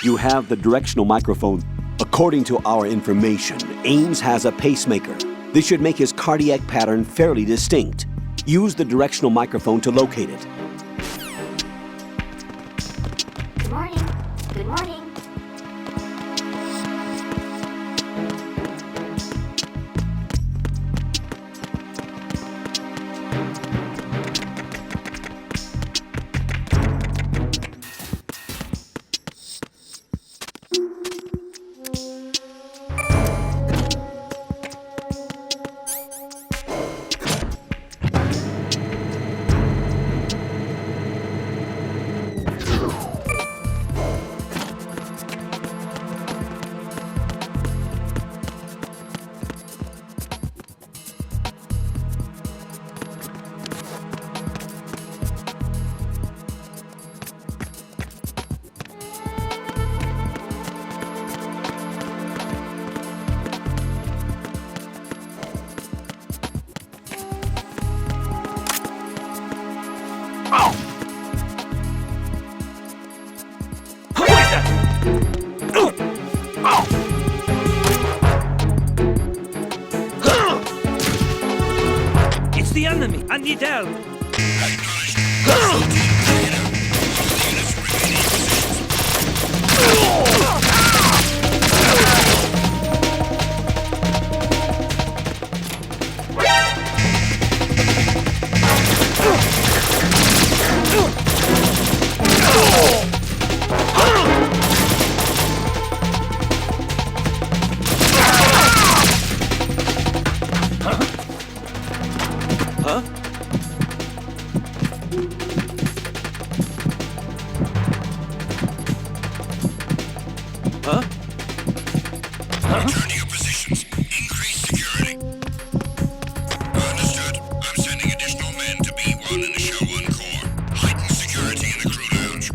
You have the directional microphone. According to our information, Ames has a pacemaker. This should make his cardiac pattern fairly distinct. Use the directional microphone to locate it. Good morning. Good morning. It's the enemy! I need help! Huh? Huh? Return to your positions. Increase security. Understood. I'm sending additional men to B1 in the Show 1 Core. Heighten security in the crew lounge.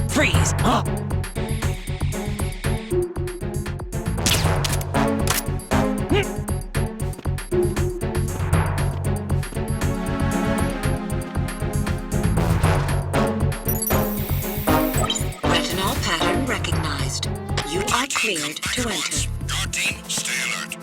Freeze! Huh? Retinol pattern recognized. You are cleared to enter. Guard team, stay alert.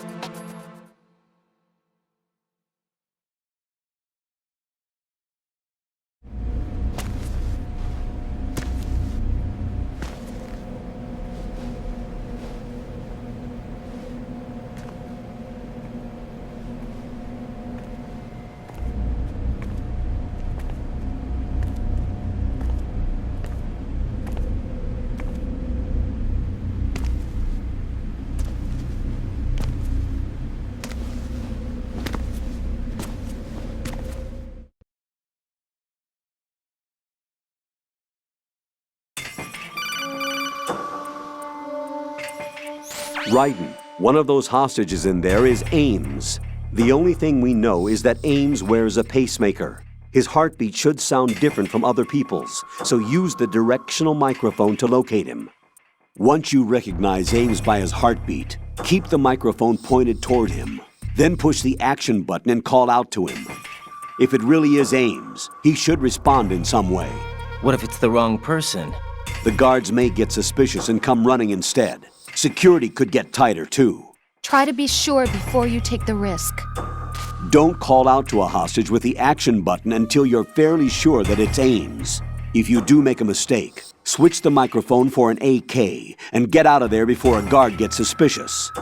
Ryden, one of those hostages in there is Ames. The only thing we know is that Ames wears a pacemaker. His heartbeat should sound different from other people's, so use the directional microphone to locate him. Once you recognize Ames by his heartbeat, keep the microphone pointed toward him. Then push the action button and call out to him. If it really is Ames, he should respond in some way. What if it's the wrong person? The guards may get suspicious and come running instead. Security could get tighter, too. Try to be sure before you take the risk. Don't call out to a hostage with the action button until you're fairly sure that it's Ames. If you do make a mistake, switch the microphone for an AK and get out of there before a guard gets suspicious.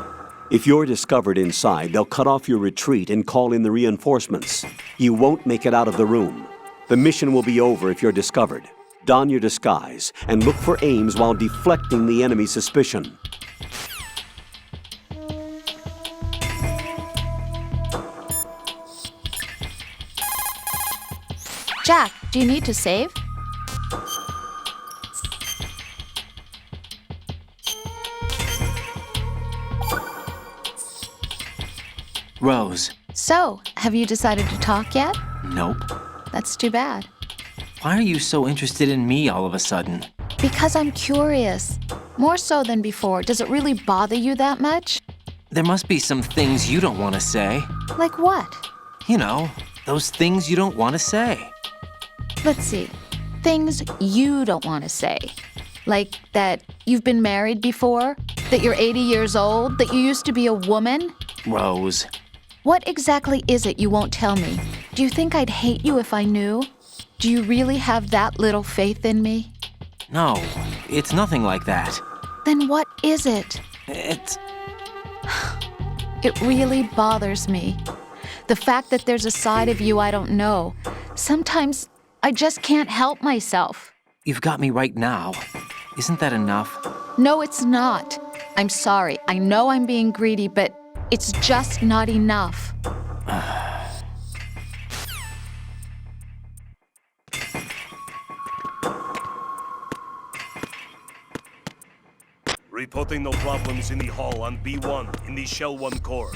If you're discovered inside, they'll cut off your retreat and call in the reinforcements. You won't make it out of the room. The mission will be over if you're discovered. Don your disguise and look for Ames while deflecting the enemy's suspicion. Jack, do you need to save? Rose. So, have you decided to talk yet? Nope. That's too bad. Why are you so interested in me all of a sudden? Because I'm curious. More so than before. Does it really bother you that much? There must be some things you don't want to say. Like what? You know, those things you don't want to say. Let's see. Things you don't want to say. Like that you've been married before? That you're 80 years old? That you used to be a woman? Rose. What exactly is it you won't tell me? Do you think I'd hate you if I knew? Do you really have that little faith in me? No, it's nothing like that. Then what is it? It's... It really bothers me. The fact that there's a side of you I don't know. Sometimes I just can't help myself. You've got me right now. Isn't that enough? No, it's not. I'm sorry. I know I'm being greedy, but it's just not enough. Reporting no problems in the hall on B1 in the Shell 1 core.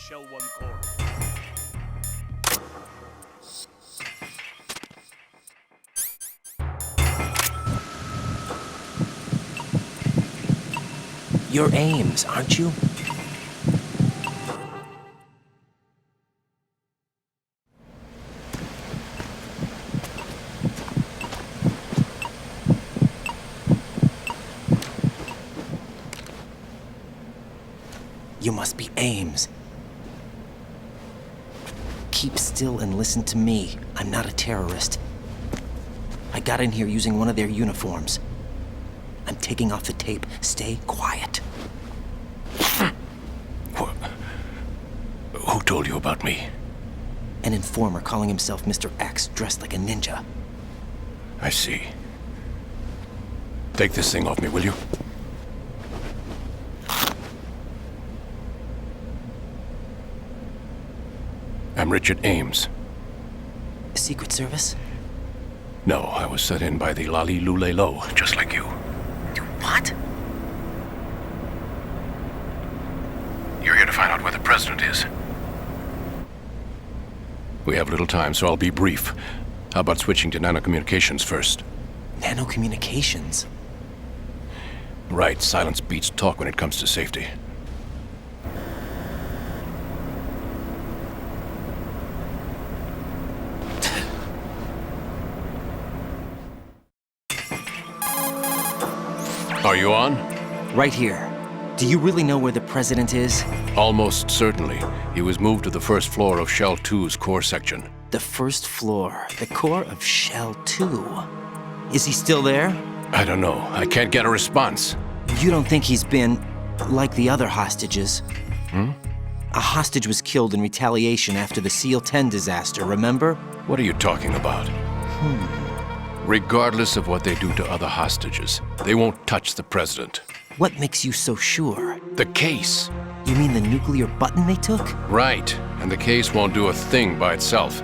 Shell 1 core. You're Ames, aren't you? You must be Ames. Keep still and listen to me. I'm not a terrorist. I got in here using one of their uniforms. I'm taking off the tape. Stay quiet. Who told you about me? An informer calling himself Mr. X, dressed like a ninja. I see. Take this thing off me, will you? I'm Richard Ames. Secret Service? No, I was sent in by the Lali Lule Lo, just like you. What? You're here to find out where the president is. We have little time, so I'll be brief. How about switching to nanocommunications first? Nanocommunications? Right, silence beats talk when it comes to safety. Are you on? Right here. Do you really know where the president is? Almost certainly. He was moved to the first floor of Shell 2's core section. The first floor, the core of Shell 2. Is he still there? I don't know. I can't get a response. You don't think he's been like the other hostages? A hostage was killed in retaliation after the SEAL 10 disaster, remember? What are you talking about? Regardless of what they do to other hostages, they won't touch the president. What makes you so sure? The case. You mean the nuclear button they took? Right. And the case won't do a thing by itself.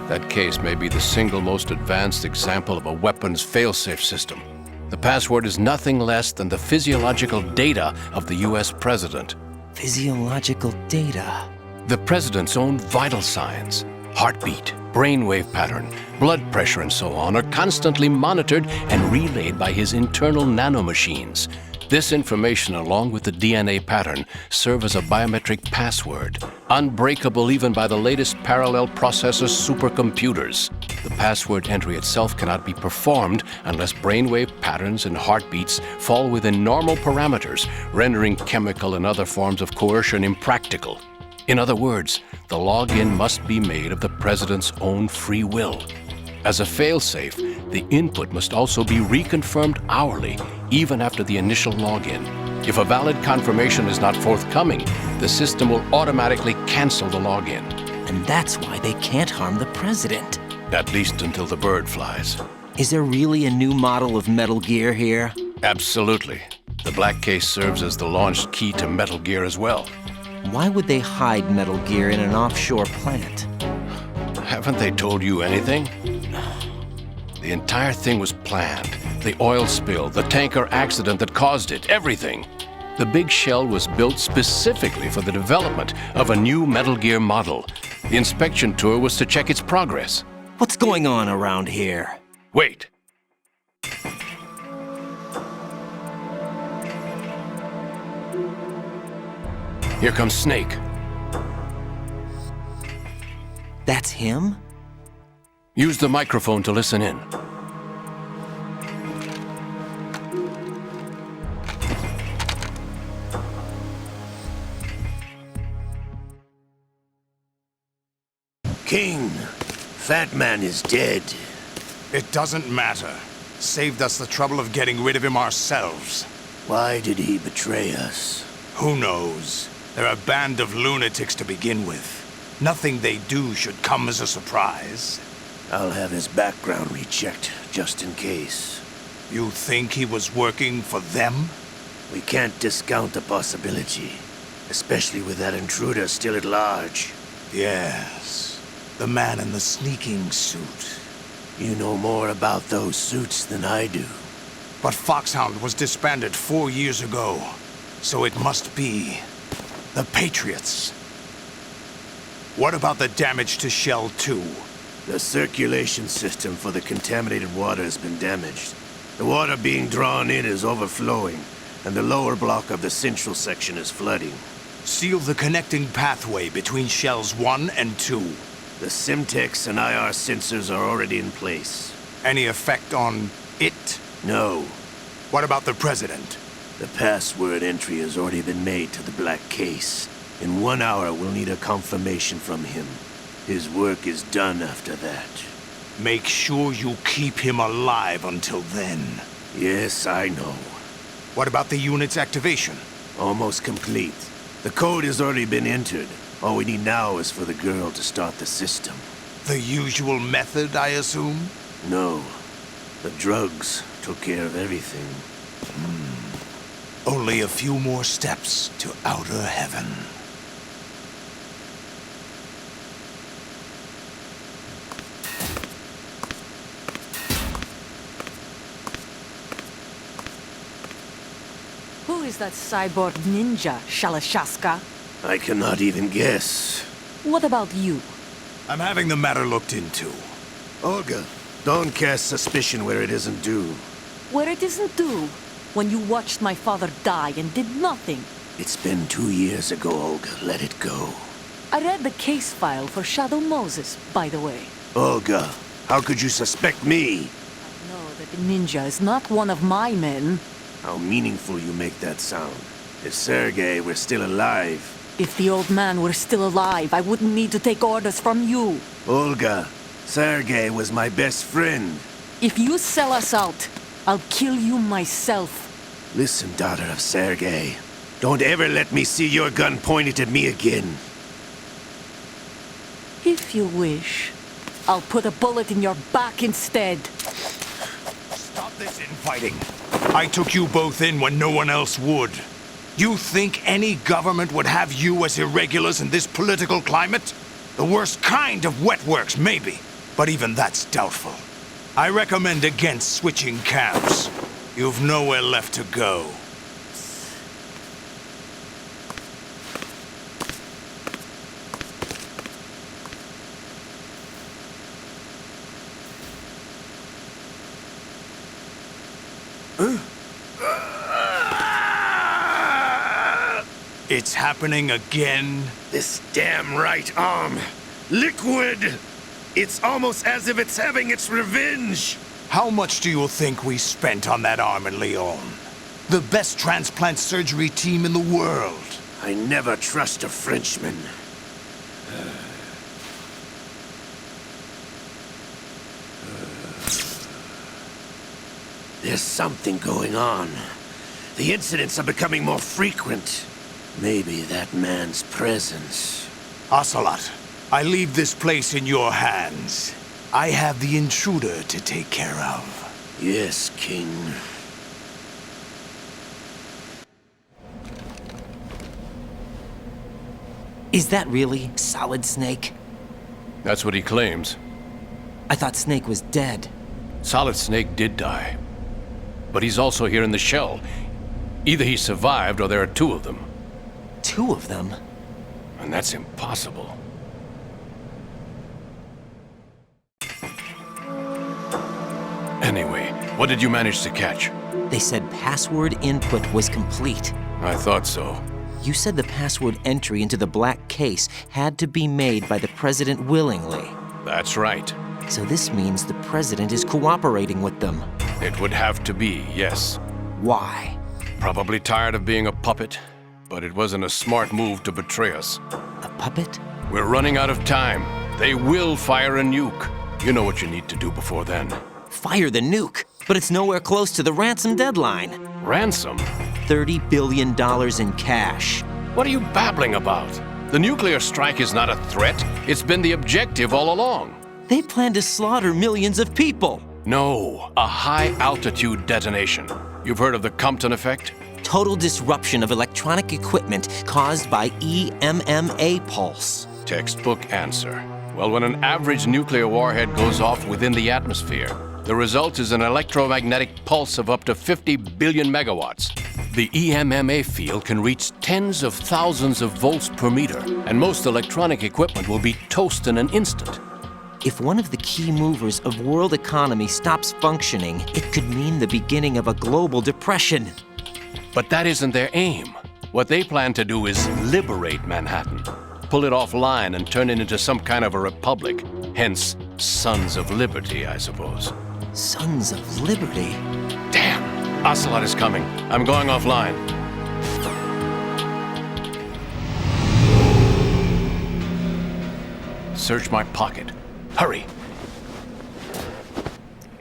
That case may be the single most advanced example of a weapons failsafe system. The password is nothing less than the physiological data of the US president. Physiological data? The president's own vital signs, heartbeat, brainwave pattern, blood pressure, and so on, are constantly monitored and relayed by his internal nanomachines. This information, along with the DNA pattern, serve as a biometric password, unbreakable even by the latest parallel processor supercomputers. The password entry itself cannot be performed unless brainwave patterns and heartbeats fall within normal parameters, rendering chemical and other forms of coercion impractical. In other words, the login must be made of the president's own free will. As a failsafe, the input must also be reconfirmed hourly, even after the initial login. If a valid confirmation is not forthcoming, the system will automatically cancel the login. And that's why they can't harm the president. At least until the bird flies. Is there really a new model of Metal Gear here? Absolutely. The black case serves as the launch key to Metal Gear as well. Why would they hide Metal Gear in an offshore plant? Haven't they told you anything? The entire thing was planned. The oil spill, the tanker accident that caused it, everything. The big shell was built specifically for the development of a new Metal Gear model. The inspection tour was to check its progress. What's going on around here? Wait. Here comes Snake. That's him? Use the microphone to listen in. King, Fat Man is dead. It doesn't matter. Saved us the trouble of getting rid of him ourselves. Why did he betray us? Who knows? They're a band of lunatics to begin with. Nothing they do should come as a surprise. I'll have his background rechecked, just in case. You think he was working for them? We can't discount the possibility, especially with that intruder still at large. Yes, the man in the sneaking suit. You know more about those suits than I do. But Foxhound was disbanded 4 years ago, so it must be the Patriots. What about the damage to Shell 2? The circulation system for the contaminated water has been damaged. The water being drawn in is overflowing, and the lower block of the central section is flooding. Seal the connecting pathway between Shells 1 and 2. The Simtex and IR sensors are already in place. Any effect on it? No. What about the President? The password entry has already been made to the black case. In 1 hour, we'll need a confirmation from him. His work is done after that. Make sure you keep him alive until then. Yes, I know. What about the unit's activation? Almost complete. The code has already been entered. All we need now is for the girl to start the system. The usual method, I assume? No. The drugs took care of everything. Only a few more steps to outer heaven. Who is that cyborg ninja, Shalashaska? I cannot even guess. What about you? I'm having the matter looked into. Olga, don't cast suspicion where it isn't due. Where it isn't due? When you watched my father die and did nothing. It's been 2 years ago, Olga. Let it go. I read the case file for Shadow Moses, by the way. Olga, how could you suspect me? I know that the ninja is not one of my men. How meaningful you make that sound. If Sergei were still alive... If the old man were still alive, I wouldn't need to take orders from you. Olga, Sergei was my best friend. If you sell us out, I'll kill you myself. Listen, daughter of Sergei. Don't ever let me see your gun pointed at me again. If you wish, I'll put a bullet in your back instead. Stop this infighting. I took you both in when no one else would. You think any government would have you as irregulars in this political climate? The worst kind of wet works, maybe. But even that's doubtful. I recommend against switching camps. You've nowhere left to go. It's happening again? This damn right arm. Liquid! It's almost as if it's having its revenge! How much do you think we spent on that arm in Lyon? The best transplant surgery team in the world. I never trust a Frenchman. There's something going on. The incidents are becoming more frequent. Maybe that man's presence. Ocelot, I leave this place in your hands. I have the intruder to take care of. Yes, King. Is that really Solid Snake? That's what he claims. I thought Snake was dead. Solid Snake did die. But he's also here in the shell. Either he survived or there are two of them. Two of them? And that's impossible. Anyway, what did you manage to catch? They said password input was complete. I thought so. You said the password entry into the black case had to be made by the President willingly. That's right. So this means the President is cooperating with them. It would have to be, yes. Why? Probably tired of being a puppet, but it wasn't a smart move to betray us. A puppet? We're running out of time. They will fire a nuke. You know what you need to do before then. Fire the nuke? But it's nowhere close to the ransom deadline. Ransom? $30 billion in cash. What are you babbling about? The nuclear strike is not a threat. It's been the objective all along. They plan to slaughter millions of people. No, a high-altitude detonation. You've heard of the Compton effect? Total disruption of electronic equipment caused by EMMA pulse. Textbook answer. Well, when an average nuclear warhead goes off within the atmosphere, the result is an electromagnetic pulse of up to 50 billion megawatts. The EMMA field can reach tens of thousands of volts per meter, and most electronic equipment will be toast in an instant. If one of the key movers of world economy stops functioning, it could mean the beginning of a global depression. But that isn't their aim. What they plan to do is liberate Manhattan, pull it offline and turn it into some kind of a republic. Hence, Sons of Liberty, I suppose. Sons of Liberty? Damn! Ocelot is coming. I'm going offline. Search my pocket. Hurry!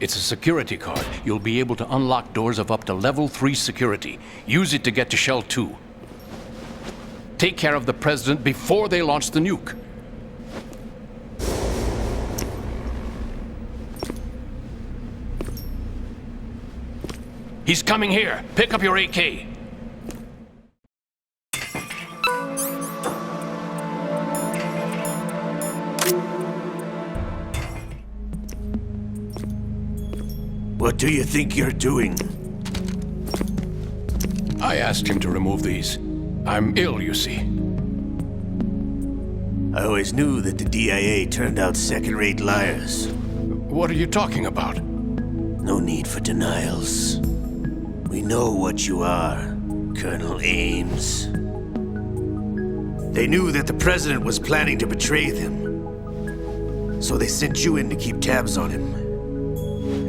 It's a security card. You'll be able to unlock doors of up to level 3 security. Use it to get to Shell 2. Take care of the President before they launch the nuke. He's coming here. Pick up your AK. What do you think you're doing? I asked him to remove these. I'm ill, you see. I always knew that the DIA turned out second-rate liars. What are you talking about? No need for denials. We know what you are, Colonel Ames. They knew that the President was planning to betray them. So they sent you in to keep tabs on him.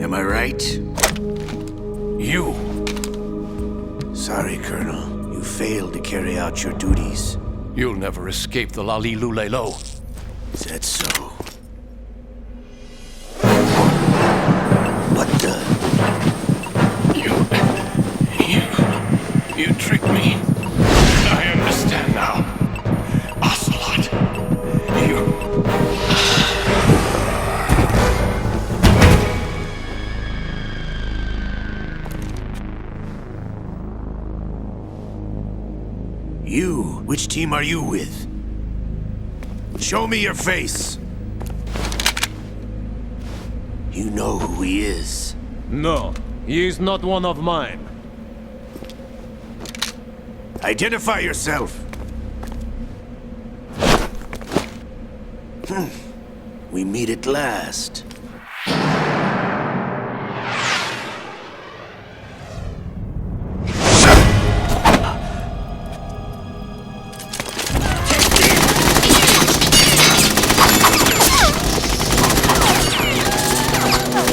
Am I right? You! Sorry, Colonel. You failed to carry out your duties. You'll never escape the Lali-Lulelo. Is that so? What the? You tricked me. I understand now. Ocelot, You? Which team are you with? Show me your face! You know who he is. No, he is not one of mine. Identify yourself! We meet at last.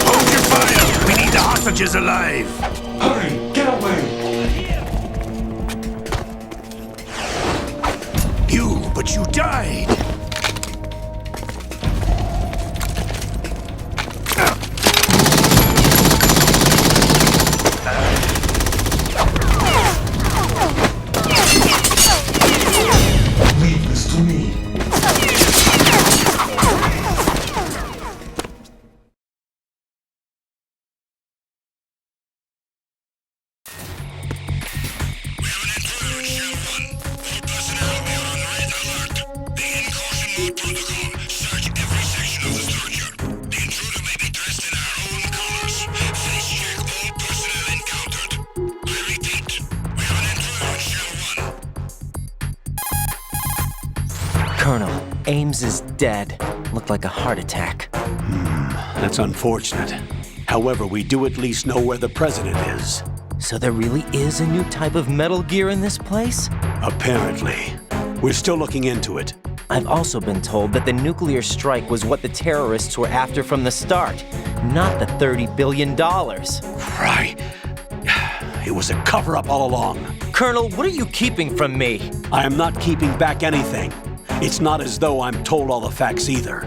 Hold your fire! We need the hostages alive! Hurry! Get away! But you died! Colonel, Ames is dead. Looked like a heart attack. That's unfortunate. However, we do at least know where the president is. So there really is a new type of Metal Gear in this place? Apparently. We're still looking into it. I've also been told that the nuclear strike was what the terrorists were after from the start, not the $30 billion. Right. It was a cover-up all along. Colonel, what are you keeping from me? I am not keeping back anything. It's not as though I'm told all the facts either.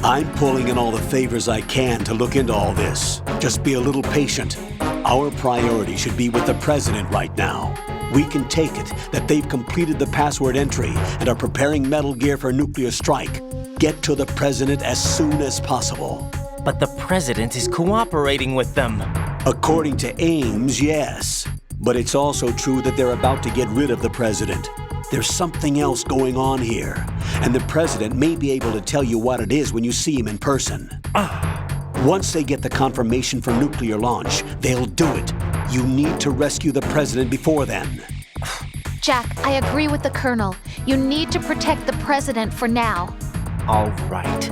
I'm pulling in all the favors I can to look into all this. Just be a little patient. Our priority should be with the president right now. We can take it that they've completed the password entry and are preparing Metal Gear for nuclear strike. Get to the president as soon as possible. But the president is cooperating with them. According to Ames, yes. But it's also true that they're about to get rid of the president. There's something else going on here, and the president may be able to tell you what it is when you see him in person. Once they get the confirmation for nuclear launch, they'll do it. You need to rescue the president before then. Jack, I agree with the Colonel. You need to protect the president for now. All right.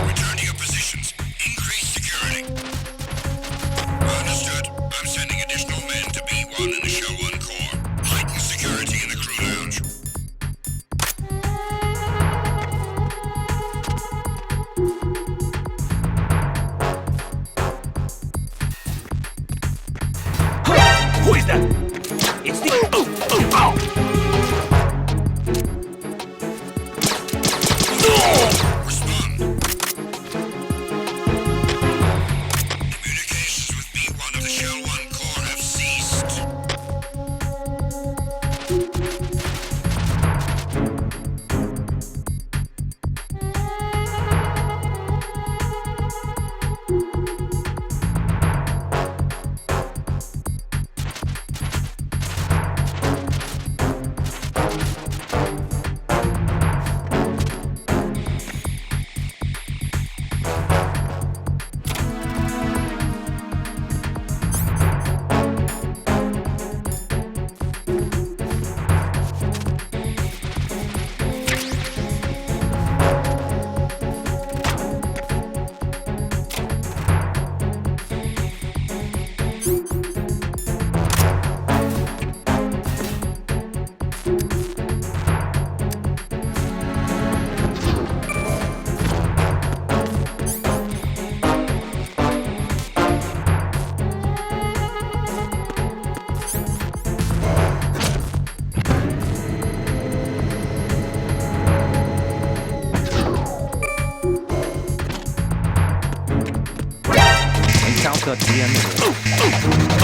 Return to your positions. Increase security. Understood. I'm sending additional men to B1 in the Show 1 core. Heighten security in the crew lounge. Who is that? It's the... Respond. Communications with B1 of the Show 1 core have ceased. Encounter the enemy.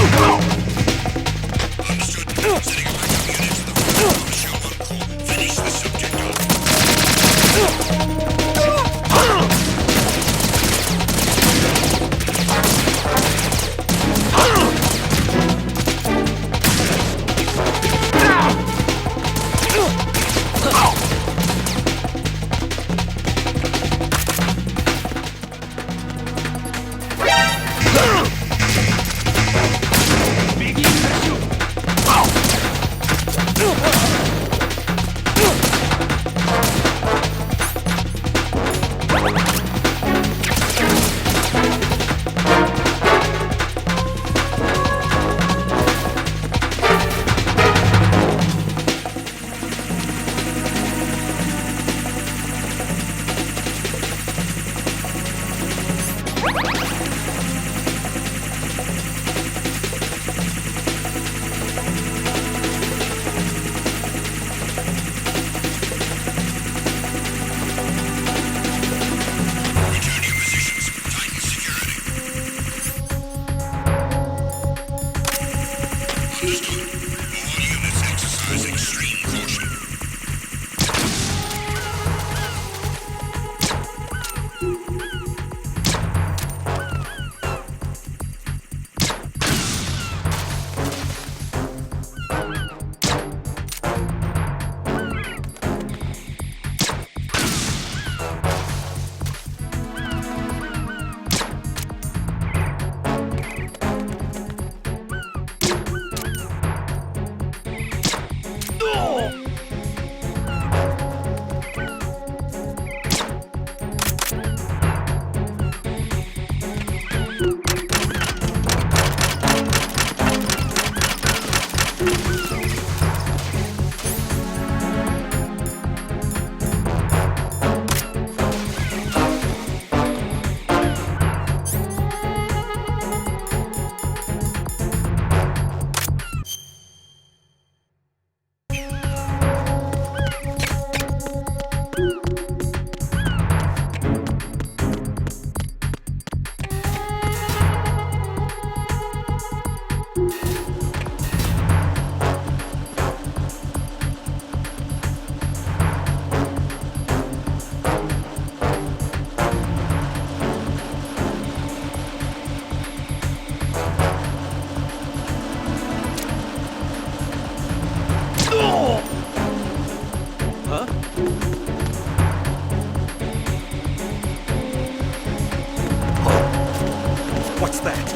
What's that?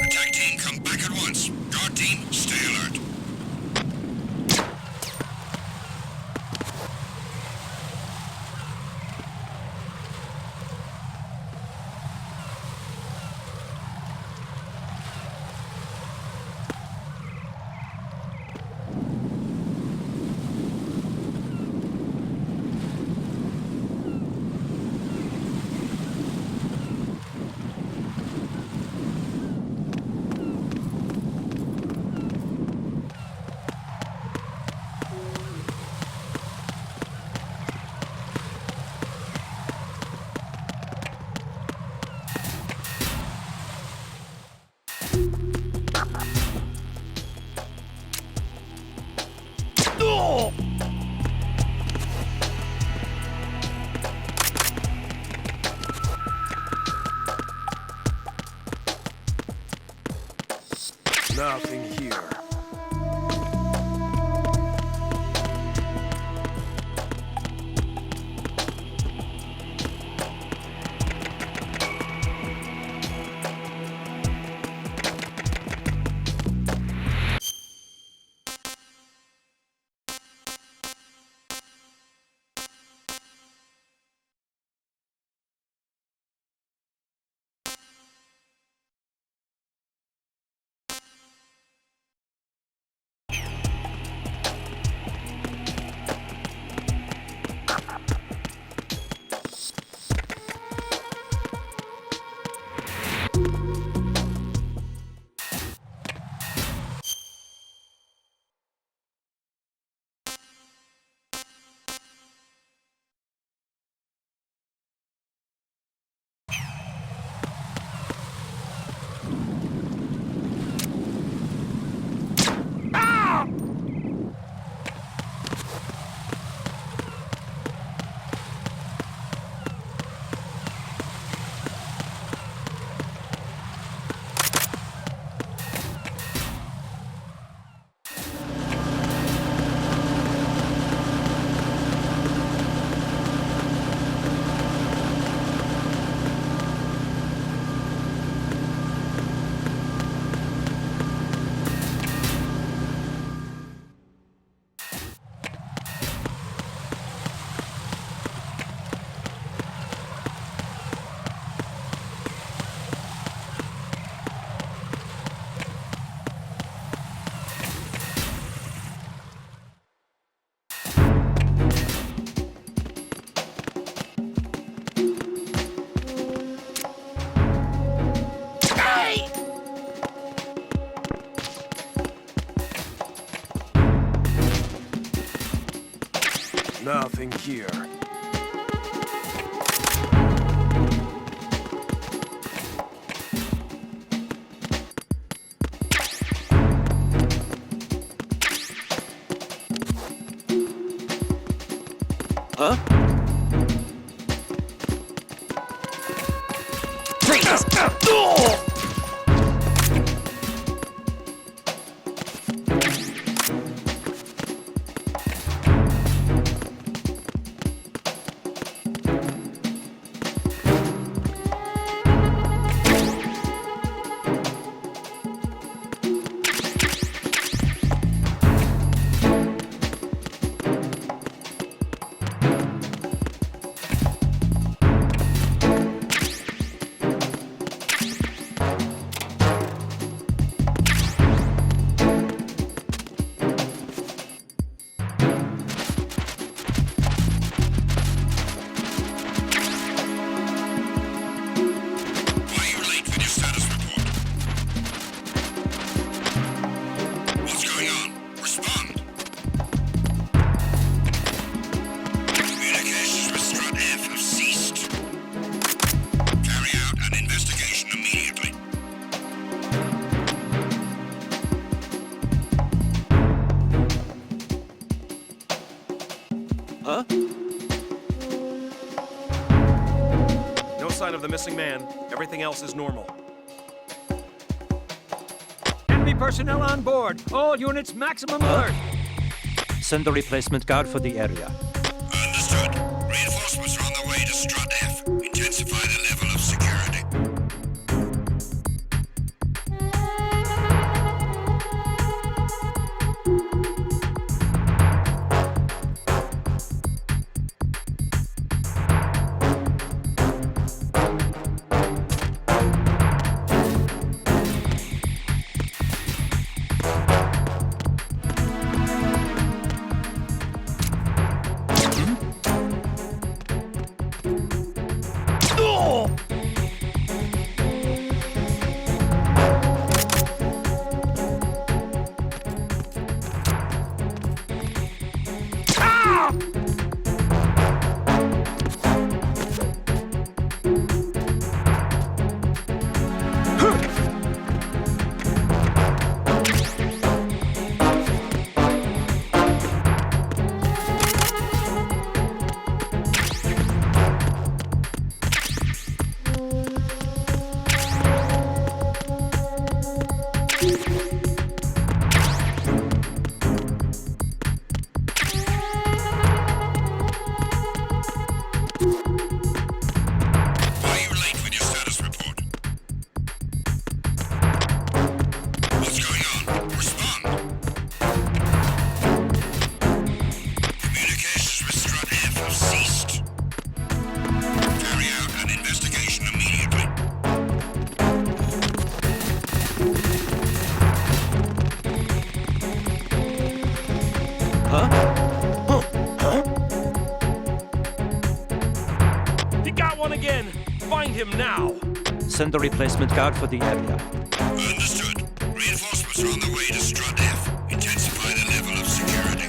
Attack team, come back at once. Guard team, stay alert. Nothing here. Nothing here. Huh? Huh? No sign of the missing man. Everything else is normal. Enemy personnel on board. All units maximum alert. Send a replacement guard for the area. Understood. Reinforcements are on the way to Strut F. Intensify the level of security. He got one again! Find him now! Send a replacement guard for the area. Understood. Reinforcements are on the way to Strut F. Intensify the level of security.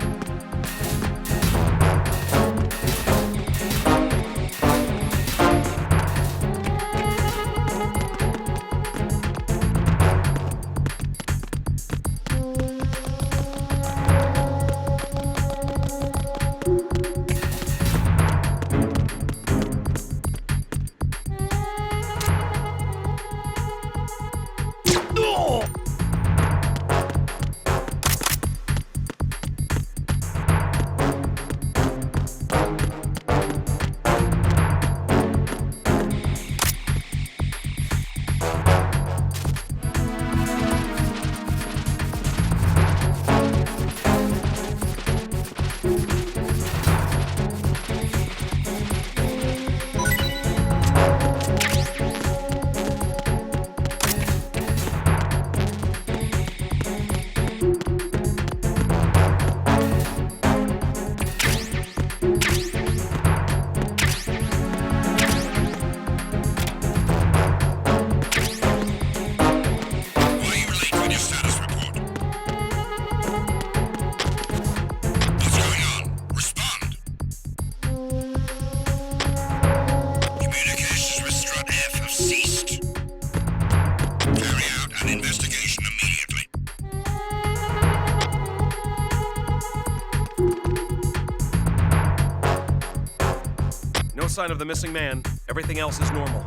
No sign of the missing man. Everything else is normal.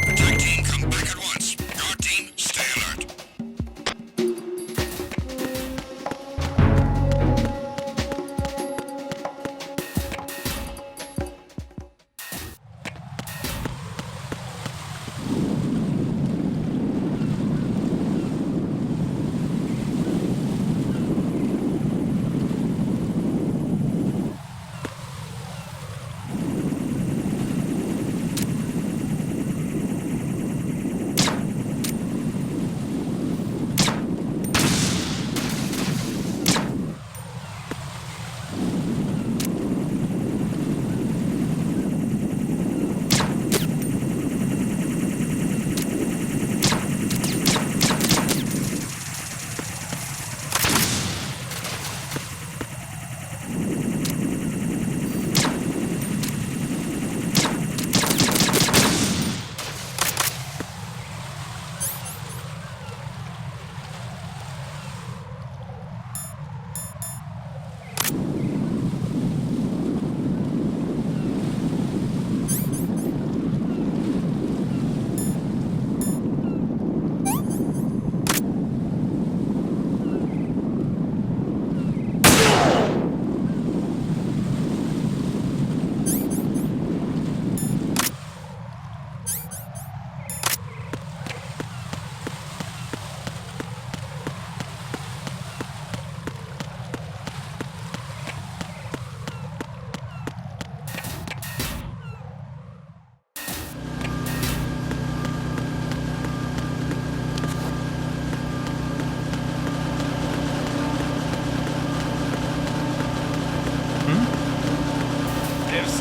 Attack team, come back at once. Guard team, stay alert.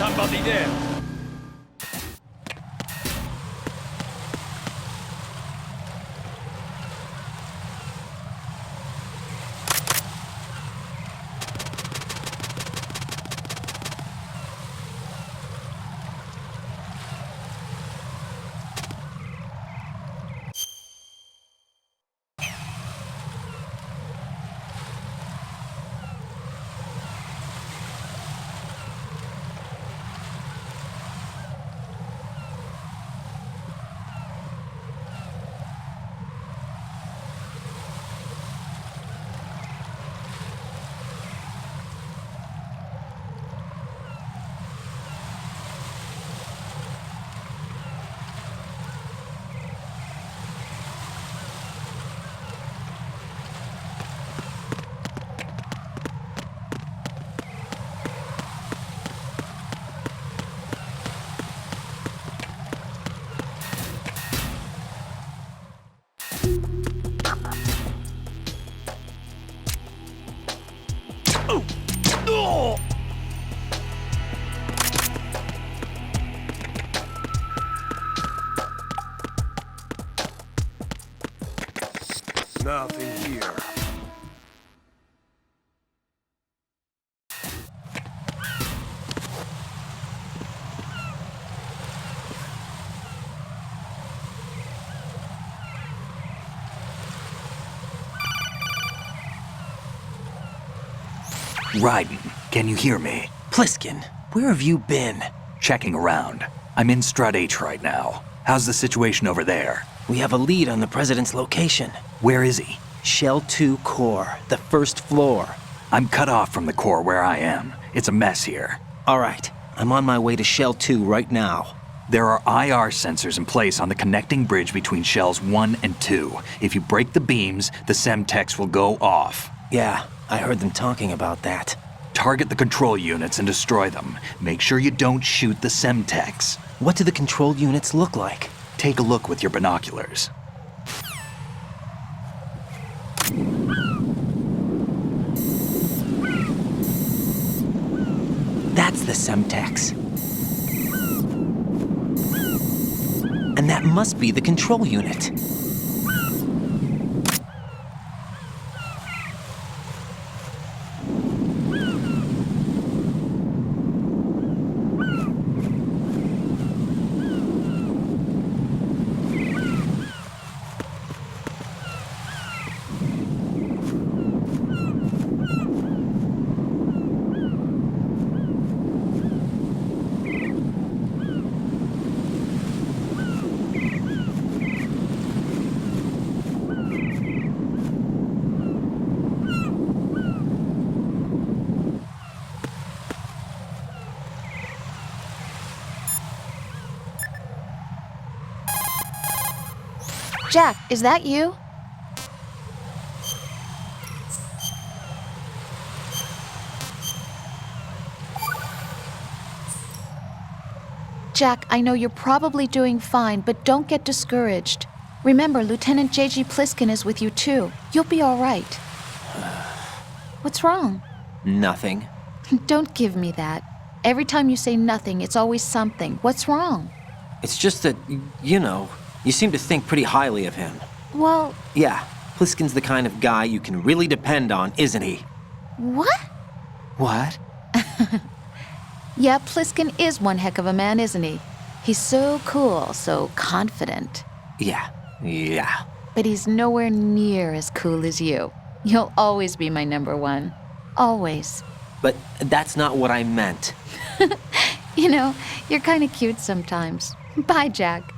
somebody there. Nothing here. Raiden, can you hear me? Pliskin, where have you been? Checking around. I'm in Strut H right now. How's the situation over there? We have a lead on the President's location. Where is he? Shell 2 core, the first floor. I'm cut off from the core where I am. It's a mess here. All right, I'm on my way to Shell 2 right now. There are IR sensors in place on the connecting bridge between Shells 1 and 2. If you break the beams, the Semtex will go off. Yeah, I heard them talking about that. Target the control units and destroy them. Make sure you don't shoot the Semtex. What do the control units look like? Take a look with your binoculars. That's the Semtex. And that must be the control unit. Jack, is that you? Jack, I know you're probably doing fine, but don't get discouraged. Remember, Lieutenant J.G. Pliskin is with you too. You'll be all right. What's wrong? Nothing. Don't give me that. Every time you say nothing, it's always something. What's wrong? It's just that, you know, you seem to think pretty highly of him. Well... Yeah, Pliskin's the kind of guy you can really depend on, isn't he? What? What? Yeah, Pliskin is one heck of a man, isn't he? He's so cool, so confident. Yeah. But he's nowhere near as cool as you. You'll always be my number one. Always. But that's not what I meant. You know, you're kind of cute sometimes. Bye, Jack.